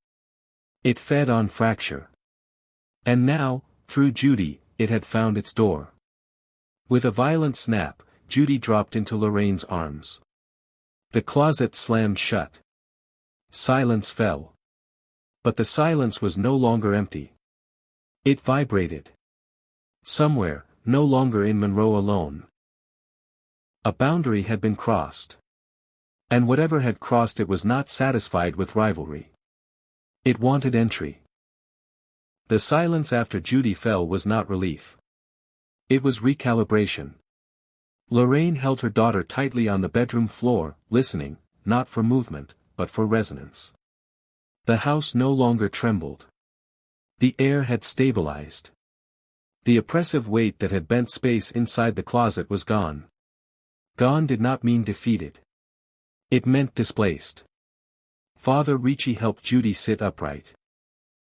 It fed on fracture. And now, through Judy, it had found its door. With a violent snap, Judy dropped into Lorraine's arms. The closet slammed shut. Silence fell. But the silence was no longer empty. It vibrated. Somewhere, no longer in Monroe alone. A boundary had been crossed. And whatever had crossed it was not satisfied with rivalry. It wanted entry. The silence after Judy fell was not relief. It was recalibration. Lorraine held her daughter tightly on the bedroom floor, listening, not for movement, but for resonance. The house no longer trembled. The air had stabilized. The oppressive weight that had bent space inside the closet was gone. Gone did not mean defeated. It meant displaced. Father Ricci helped Judy sit upright.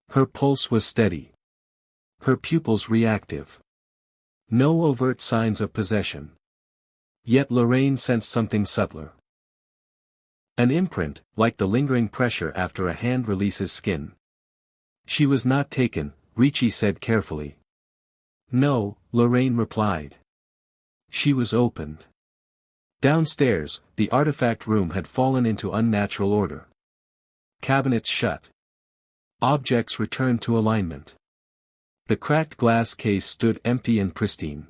Her pulse was steady. Her pupils reactive. No overt signs of possession. Yet Lorraine sensed something subtler. An imprint, like the lingering pressure after a hand releases skin. She was not taken, Ricci said carefully. No, Lorraine replied. She was opened. Downstairs, the artifact room had fallen into unnatural order. Cabinets shut. Objects returned to alignment. The cracked glass case stood empty and pristine.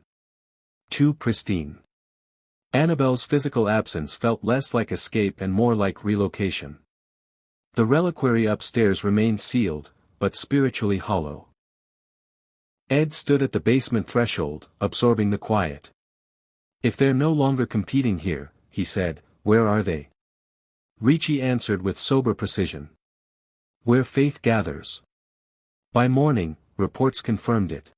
Too pristine. Annabelle's physical absence felt less like escape and more like relocation. The reliquary upstairs remained sealed, but spiritually hollow. Ed stood at the basement threshold, absorbing the quiet. If they're no longer competing here, he said, where are they? Ricci answered with sober precision. Where faith gathers. By morning, reports confirmed it.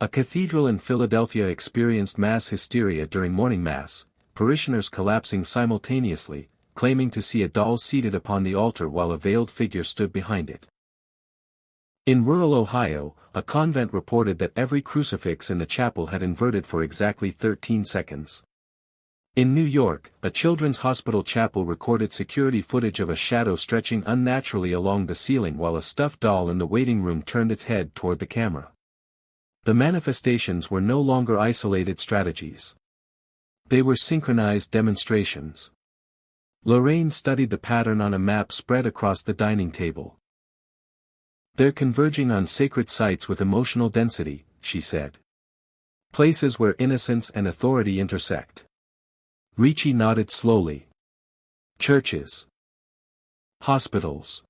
A cathedral in Philadelphia experienced mass hysteria during morning mass, parishioners collapsing simultaneously, claiming to see a doll seated upon the altar while a veiled figure stood behind it. In rural Ohio, a convent reported that every crucifix in the chapel had inverted for exactly 13 seconds. In New York, a children's hospital chapel recorded security footage of a shadow stretching unnaturally along the ceiling while a stuffed doll in the waiting room turned its head toward the camera. The manifestations were no longer isolated strategies. They were synchronized demonstrations. Lorraine studied the pattern on a map spread across the dining table. They're converging on sacred sites with emotional density, she said. Places where innocence and authority intersect. Ricci nodded slowly. Churches. Hospitals.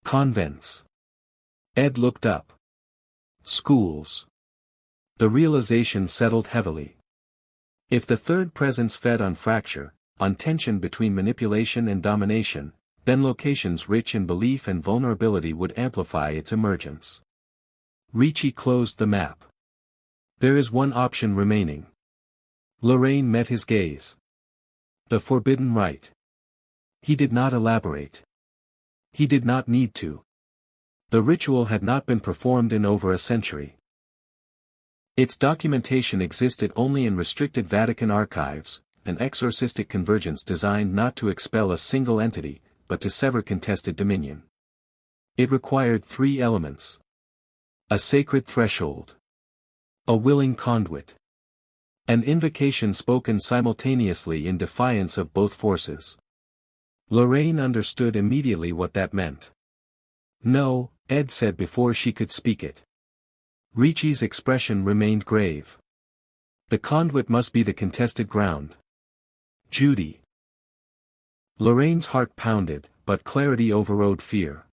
Convents. Ed looked up. Schools. The realization settled heavily. If the third presence fed on fracture, on tension between manipulation and domination, then locations rich in belief and vulnerability would amplify its emergence. Ricci closed the map. There is one option remaining. Lorraine met his gaze. The forbidden rite. He did not elaborate. He did not need to. The ritual had not been performed in over a century. Its documentation existed only in restricted Vatican archives, an exorcistic convergence designed not to expel a single entity, but to sever contested dominion. It required 3 elements. A sacred threshold. A willing conduit. An invocation spoken simultaneously in defiance of both forces. Lorraine understood immediately what that meant. No, Ed said before she could speak it. Ricci's expression remained grave. The conduit must be the contested ground. Judy. Lorraine's heart pounded, but clarity overrode fear.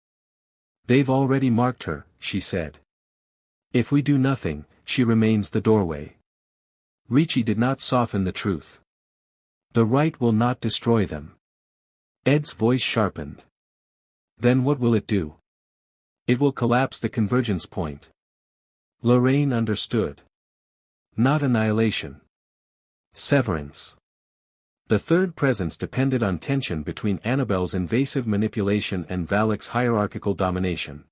They've already marked her, she said. If we do nothing, she remains the doorway. Ricci did not soften the truth. The rite will not destroy them. Ed's voice sharpened. Then what will it do? It will collapse the convergence point. Lorraine understood. Not annihilation. Severance. The third presence depended on tension between Annabelle's invasive manipulation and Valak's hierarchical domination.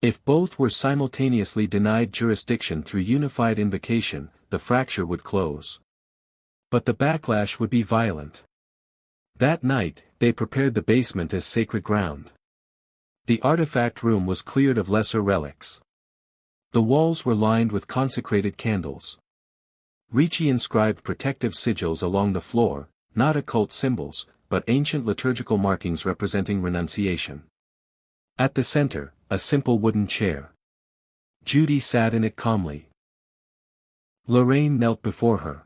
If both were simultaneously denied jurisdiction through unified invocation, the fracture would close. But the backlash would be violent. That night, they prepared the basement as sacred ground. The artifact room was cleared of lesser relics. The walls were lined with consecrated candles. Ricci inscribed protective sigils along the floor, not occult symbols, but ancient liturgical markings representing renunciation. At the center, a simple wooden chair. Judy sat in it calmly. Lorraine knelt before her.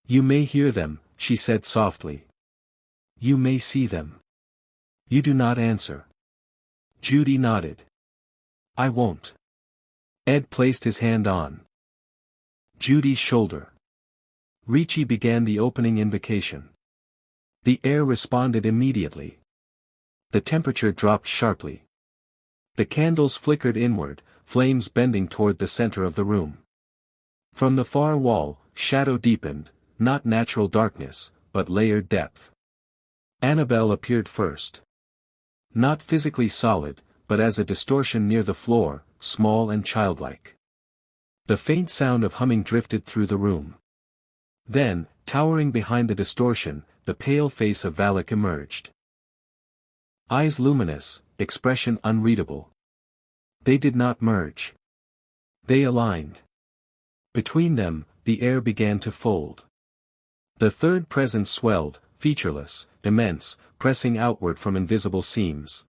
You may hear them, she said softly. You may see them. You do not answer. Judy nodded. I won't. Ed placed his hand on Judy's shoulder. Ricci began the opening invocation. The air responded immediately. The temperature dropped sharply. The candles flickered inward, flames bending toward the center of the room. From the far wall, shadow deepened, not natural darkness, but layered depth. Annabelle appeared first. Not physically solid, but as a distortion near the floor, small and childlike. The faint sound of humming drifted through the room. Then, towering behind the distortion, the pale face of Valak emerged. Eyes luminous, expression unreadable. They did not merge. They aligned. Between them, the air began to fold. The third presence swelled, featureless, immense, pressing outward from invisible seams.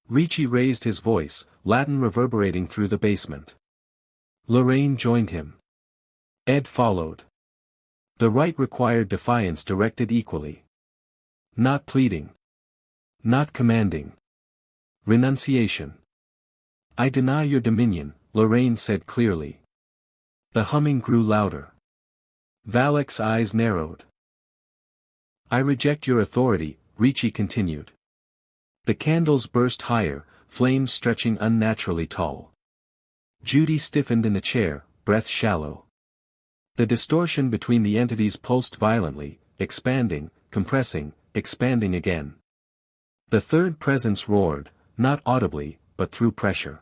Ricci raised his voice, Latin reverberating through the basement. Lorraine joined him. Ed followed. The right required defiance directed equally. Not pleading. Not commanding. Renunciation. I deny your dominion, Lorraine said clearly. The humming grew louder. Valak's eyes narrowed. I reject your authority, Ricci continued. The candles burst higher, flames stretching unnaturally tall. Judy stiffened in the chair, breath shallow. The distortion between the entities pulsed violently, expanding, compressing, expanding again. The third presence roared, not audibly, but through pressure.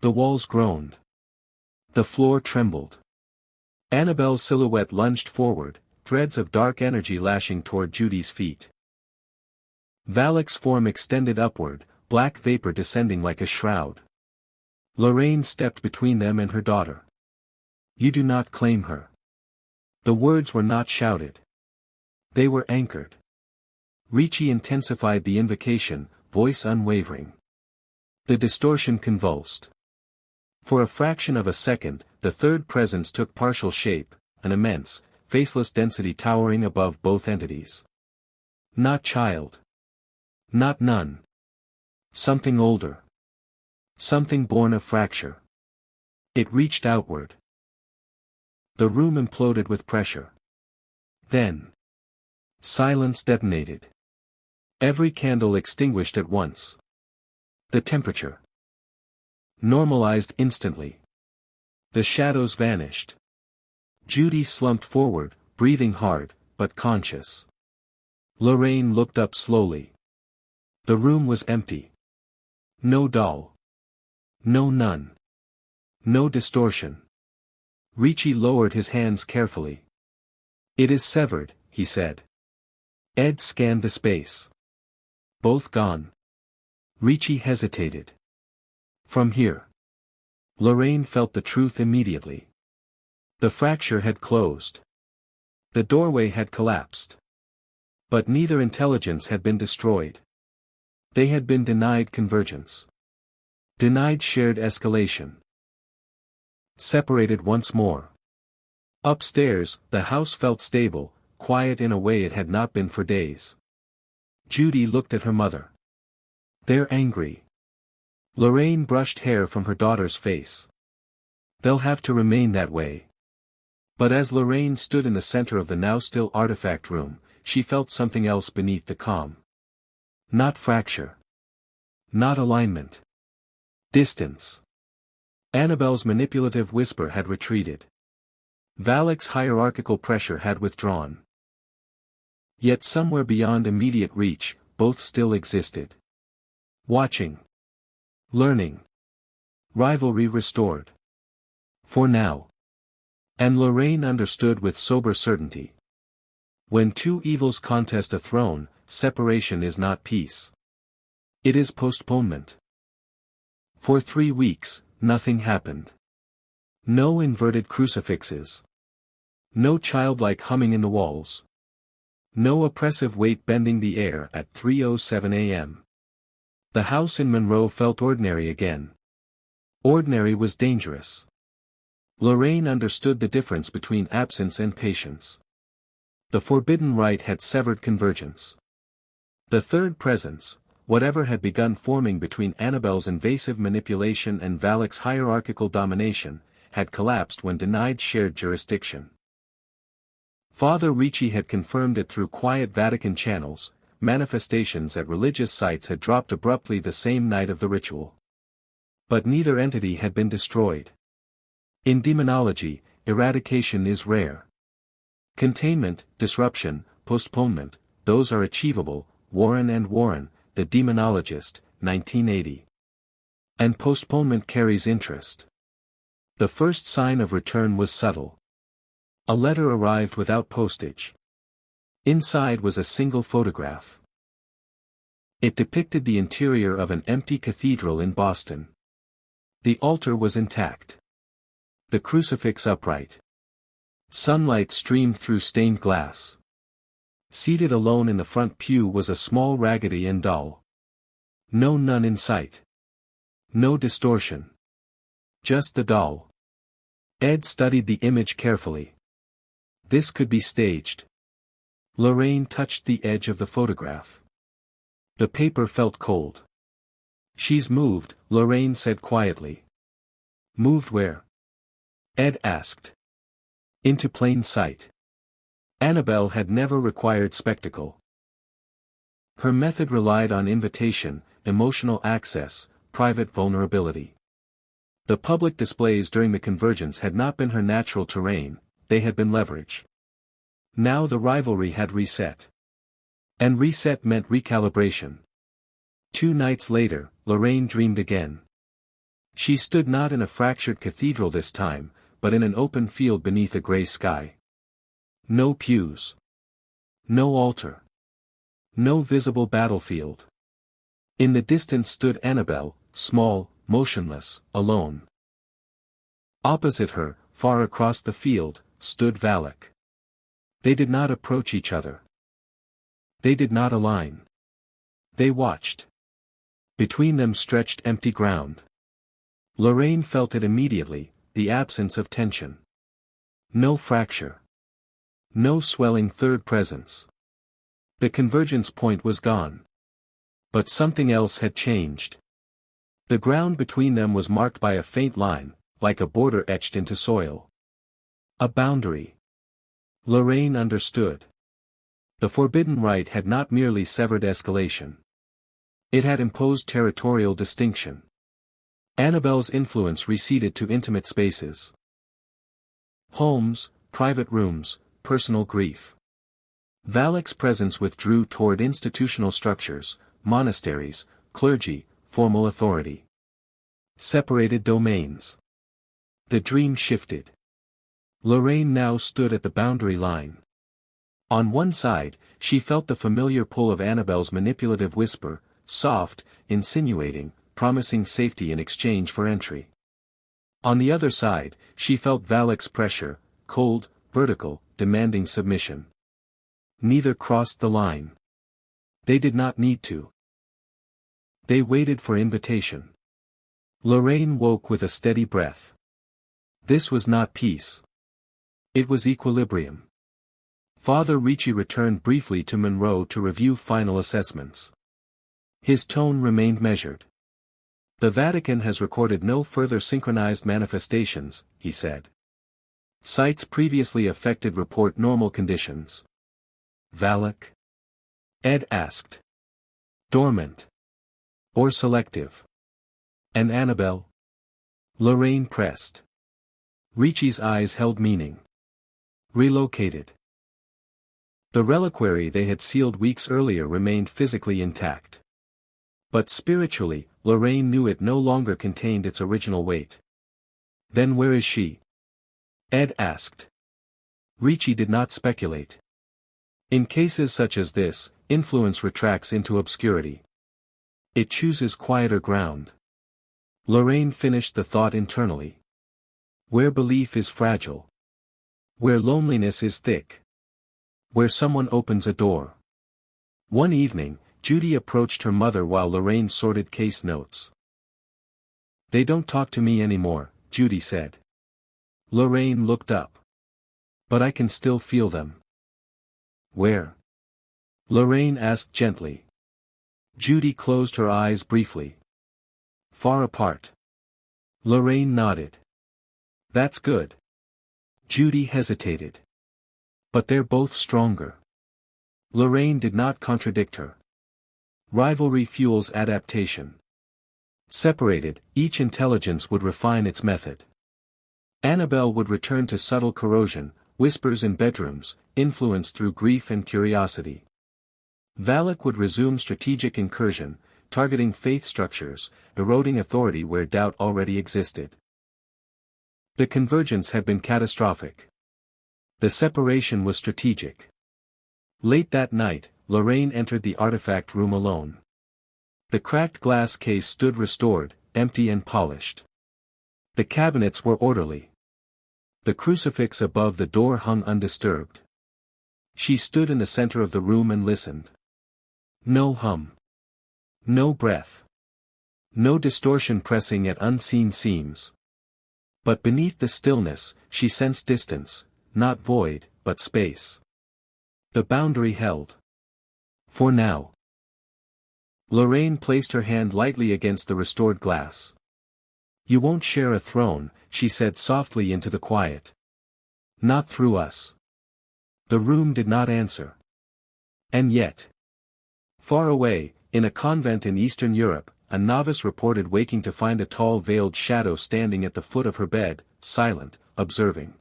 The walls groaned. The floor trembled. Annabelle's silhouette lunged forward, threads of dark energy lashing toward Judy's feet. Valak's form extended upward, black vapor descending like a shroud. Lorraine stepped between them and her daughter. You do not claim her. The words were not shouted. They were anchored. Ricci intensified the invocation, voice unwavering. The distortion convulsed. For a fraction of a second, the third presence took partial shape, an immense, faceless density towering above both entities. Not child. Not nun. Something older. Something born of fracture. It reached outward. The room imploded with pressure. Then. Silence detonated. Every candle extinguished at once. The temperature normalized instantly. The shadows vanished. Judy slumped forward, breathing hard, but conscious. Lorraine looked up slowly. The room was empty. No doll. No nun. No distortion. Ricci lowered his hands carefully. It is severed, he said. Ed scanned the space. Both gone. Ricci hesitated. From here. Lorraine felt the truth immediately. The fracture had closed. The doorway had collapsed. But neither intelligence had been destroyed. They had been denied convergence. Denied shared escalation. Separated once more. Upstairs, the house felt stable, quiet in a way it had not been for days. Judy looked at her mother. They're angry. Lorraine brushed hair from her daughter's face. They'll have to remain that way. But as Lorraine stood in the center of the now still artifact room, she felt something else beneath the calm. Not fracture. Not alignment. Distance. Annabelle's manipulative whisper had retreated. Valak's hierarchical pressure had withdrawn. Yet somewhere beyond immediate reach, both still existed. Watching. Learning. Rivalry restored. For now. And Lorraine understood with sober certainty. When two evils contest a throne, separation is not peace. It is postponement. For 3 weeks, nothing happened. No inverted crucifixes. No childlike humming in the walls. No oppressive weight bending the air at 3:07 a.m. The house in Monroe felt ordinary again. Ordinary was dangerous. Lorraine understood the difference between absence and patience. The forbidden rite had severed convergence. The third presence, whatever had begun forming between Annabelle's invasive manipulation and Valak's hierarchical domination, had collapsed when denied shared jurisdiction. Father Ricci had confirmed it through quiet Vatican channels. Manifestations at religious sites had dropped abruptly the same night of the ritual. But neither entity had been destroyed. In demonology, eradication is rare. Containment, disruption, postponement, those are achievable. Warren and Warren, The Demonologist, 1980. And postponement carries interest. The first sign of return was subtle. A letter arrived without postage. Inside was a single photograph. It depicted the interior of an empty cathedral in Boston. The altar was intact. The crucifix upright. Sunlight streamed through stained glass. Seated alone in the front pew was a small Raggedy Ann doll. No nun in sight. No distortion. Just the doll. Ed studied the image carefully. This could be staged. Lorraine touched the edge of the photograph. The paper felt cold. She's moved, Lorraine said quietly. Moved where? Ed asked. Into plain sight. Annabelle had never required spectacle. Her method relied on invitation, emotional access, private vulnerability. The public displays during the convergence had not been her natural terrain, they had been leverage. Now the rivalry had reset. And reset meant recalibration. 2 nights later, Lorraine dreamed again. She stood not in a fractured cathedral this time, but in an open field beneath a gray sky. No pews. No altar. No visible battlefield. In the distance stood Annabelle, small, motionless, alone. Opposite her, far across the field, stood Valak. They did not approach each other. They did not align. They watched. Between them stretched empty ground. Lorraine felt it immediately, the absence of tension. No fracture. No swelling third presence. The convergence point was gone. But something else had changed. The ground between them was marked by a faint line, like a border etched into soil. A boundary. Lorraine understood. The forbidden rite had not merely severed escalation. It had imposed territorial distinction. Annabelle's influence receded to intimate spaces. Homes, private rooms, personal grief. Valak's presence withdrew toward institutional structures, monasteries, clergy, formal authority. Separated domains. The dream shifted. Lorraine now stood at the boundary line. On one side, she felt the familiar pull of Annabelle's manipulative whisper, soft, insinuating, promising safety in exchange for entry. On the other side, she felt Valak's pressure, cold, vertical, demanding submission. Neither crossed the line. They did not need to. They waited for invitation. Lorraine woke with a steady breath. This was not peace. It was equilibrium. Father Ricci returned briefly to Monroe to review final assessments. His tone remained measured. The Vatican has recorded no further synchronized manifestations, he said. Sites previously affected report normal conditions. Valak? Ed asked. Dormant. Or selective. And Annabelle? Lorraine pressed. Ricci's eyes held meaning. Relocated. The reliquary they had sealed weeks earlier remained physically intact. But spiritually, Lorraine knew it no longer contained its original weight. Then where is she? Ed asked. Ricci did not speculate. In cases such as this, influence retracts into obscurity. It chooses quieter ground. Lorraine finished the thought internally. Where belief is fragile. Where loneliness is thick. Where someone opens a door. One evening, Judy approached her mother while Lorraine sorted case notes. They don't talk to me anymore, Judy said. Lorraine looked up. But I can still feel them. Where? Lorraine asked gently. Judy closed her eyes briefly. Far apart. Lorraine nodded. That's good. Judy hesitated. But they're both stronger. Lorraine did not contradict her. Rivalry fuels adaptation. Separated, each intelligence would refine its method. Annabelle would return to subtle corrosion, whispers in bedrooms, influence through grief and curiosity. Valak would resume strategic incursion, targeting faith structures, eroding authority where doubt already existed. The convergence had been catastrophic. The separation was strategic. Late that night, Lorraine entered the artifact room alone. The cracked glass case stood restored, empty and polished. The cabinets were orderly. The crucifix above the door hung undisturbed. She stood in the center of the room and listened. No hum. No breath. No distortion pressing at unseen seams. But beneath the stillness, she sensed distance, not void, but space. The boundary held. For now. Lorraine placed her hand lightly against the restored glass. You won't share a throne, she said softly into the quiet. Not through us. The room did not answer. And yet. Far away, in a convent in Eastern Europe, a novice reported waking to find a tall veiled shadow standing at the foot of her bed, silent, observing.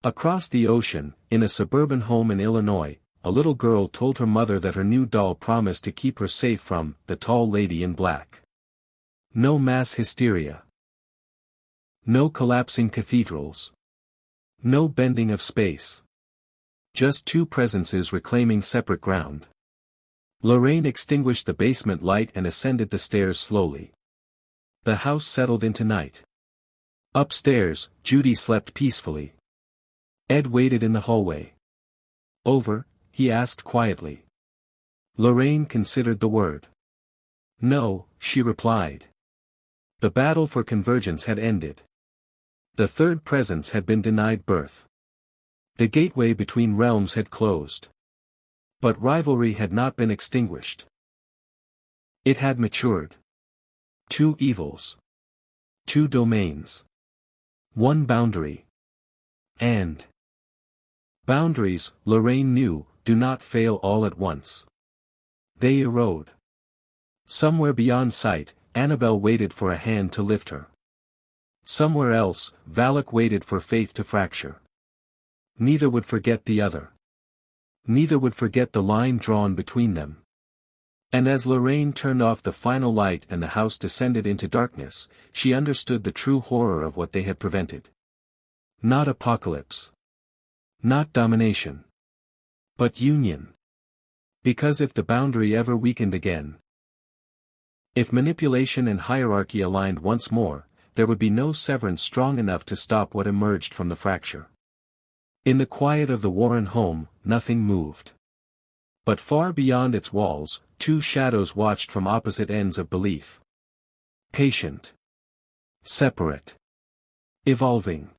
Across the ocean, in a suburban home in Illinois, a little girl told her mother that her new doll promised to keep her safe from the tall lady in black. No mass hysteria. No collapsing cathedrals. No bending of space. Just two presences reclaiming separate ground. Lorraine extinguished the basement light and ascended the stairs slowly. The house settled into night. Upstairs, Judy slept peacefully. Ed waited in the hallway. Over, he asked quietly. Lorraine considered the word. No, she replied. The battle for convergence had ended. The third presence had been denied birth. The gateway between realms had closed. But rivalry had not been extinguished. It had matured. Two evils. Two domains. One boundary. And boundaries, Lorraine knew, do not fail all at once. They erode. Somewhere beyond sight, Annabelle waited for a hand to lift her. Somewhere else, Valak waited for faith to fracture. Neither would forget the other. Neither would forget the line drawn between them. And as Lorraine turned off the final light and the house descended into darkness, she understood the true horror of what they had prevented. Not apocalypse. Not domination. But union. Because if the boundary ever weakened again, if manipulation and hierarchy aligned once more, there would be no severance strong enough to stop what emerged from the fracture. In the quiet of the Warren home, nothing moved. But far beyond its walls, two shadows watched from opposite ends of belief. Patient. Separate. Evolving.